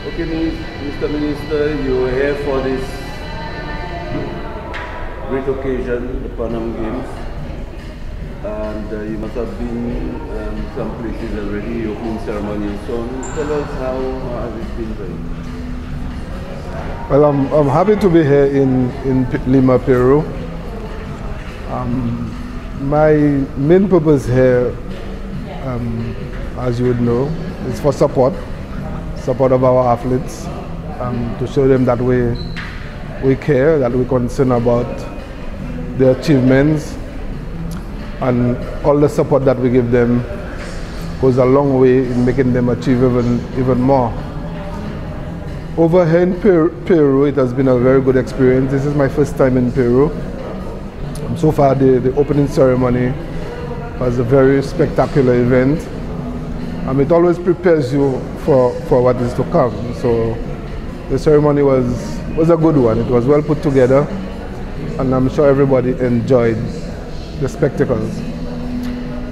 Okay, Mr. Minister, you are here for this great occasion, the Pan Am Games, and you must have been some places already, opening ceremony and so on. Tell us how has it been for you? Well, I'm happy to be here in Lima, Peru. My main purpose here, as you would know, is for support of our athletes, to show them that we care, that we concern about their achievements, and all the support that we give them goes a long way in making them achieve even more. Over here in Peru, it has been a very good experience. This is my first time in Peru. So far, the opening ceremony was a very spectacular event. It always prepares you for what is to come. So the ceremony was a good one. It was well put together, and I'm sure everybody enjoyed the spectacles.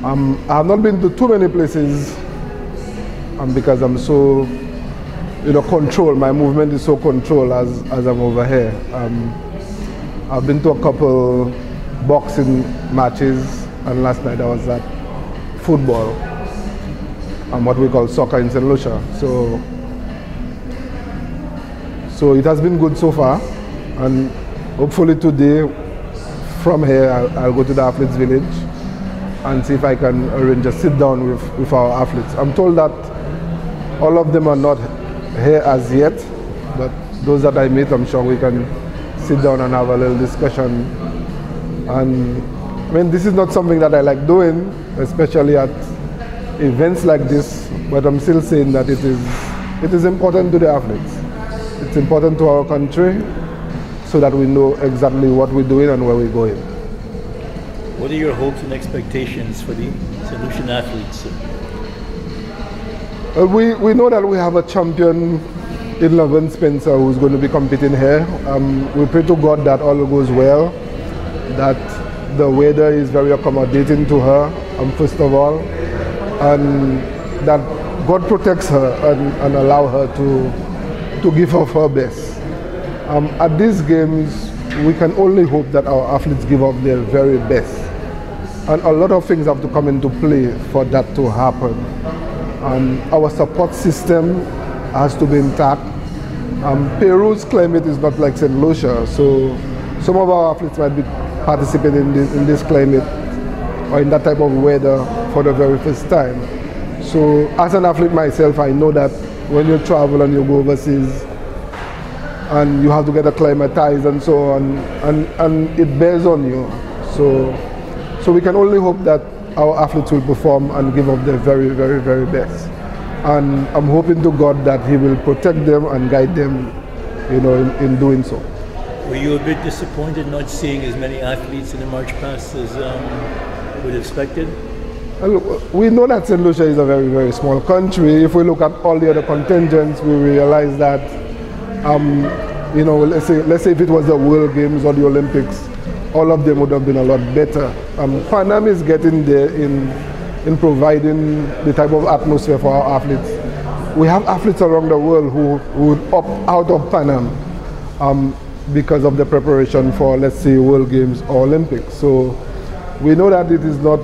I have not been to too many places because I'm so controlled. My movement is so controlled as I'm over here. I've been to a couple boxing matches, and last night I was at football, what we call soccer in St. Lucia. So it has been good so far, and hopefully today from here I'll go to the athletes village and see if I can arrange a sit down with our athletes. I'm told that all of them are not here as yet, but those that I meet, I'm sure we can sit down and have a little discussion. And this is not something that I like doing, especially at events like this, but I'm still saying that it is important to the athletes. It's important to our country so that we know exactly what we're doing and where we're going. What are your hopes and expectations for the St. Lucian athletes? We know that we have a champion in Laverne Spencer who's going to be competing here. We pray to God that all goes well, that the weather is very accommodating to her, first of all, and that God protects her and allow her to give of her best. At these games, we can only hope that our athletes give up their very best. And a lot of things have to come into play for that to happen. Our support system has to be intact. Peru's climate is not like St. Lucia, so some of our athletes might be participating in this climate or in that type of weather for the very first time. So as an athlete myself, I know that when you travel and you go overseas and you have to get acclimatized and so on, and it bears on you. So we can only hope that our athletes will perform and give up their very, very, very best. And I'm hoping to God that He will protect them and guide them, in doing so. Were you a bit disappointed not seeing as many athletes in the March Past as would have expected? We know that St. Lucia is a very, very small country. If we look at all the other contingents, we realize that, let's say if it was the World Games or the Olympics, all of them would have been a lot better. Pan Am is getting there in providing the type of atmosphere for our athletes. We have athletes around the world who would opt out of Pan Am because of the preparation for, let's say, World Games or Olympics. So we know that it is not,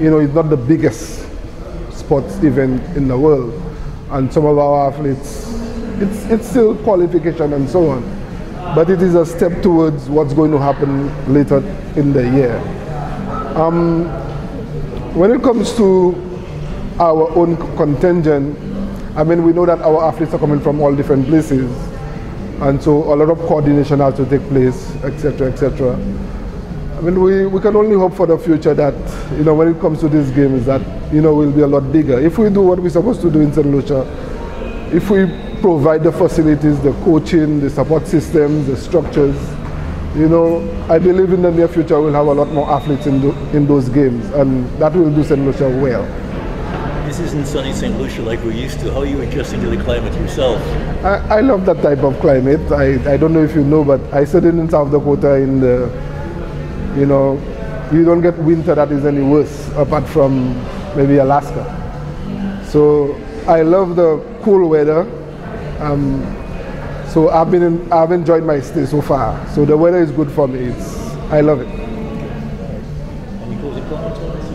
it's not the biggest sports event in the world. And some of our athletes, it's still qualification and so on. But it is a step towards what's going to happen later in the year. When it comes to our own contingent, we know that our athletes are coming from all different places, and so a lot of coordination has to take place, etc., etc. We can only hope for the future that, when it comes to these games, that, we'll be a lot bigger. If we do what we're supposed to do in St. Lucia, if we provide the facilities, the coaching, the support systems, the structures, I believe in the near future we'll have a lot more athletes in those games, and that will do St. Lucia well. This isn't sunny St. Lucia like we're used to. How are you adjusting to the climate yourself? I love that type of climate. I don't know if you know, but I studied in South Dakota in the, you don't get winter that is any worse apart from maybe Alaska. So I love the cool weather. So I've enjoyed my stay so far. So the weather is good for me. I love it. Any closing comments on this?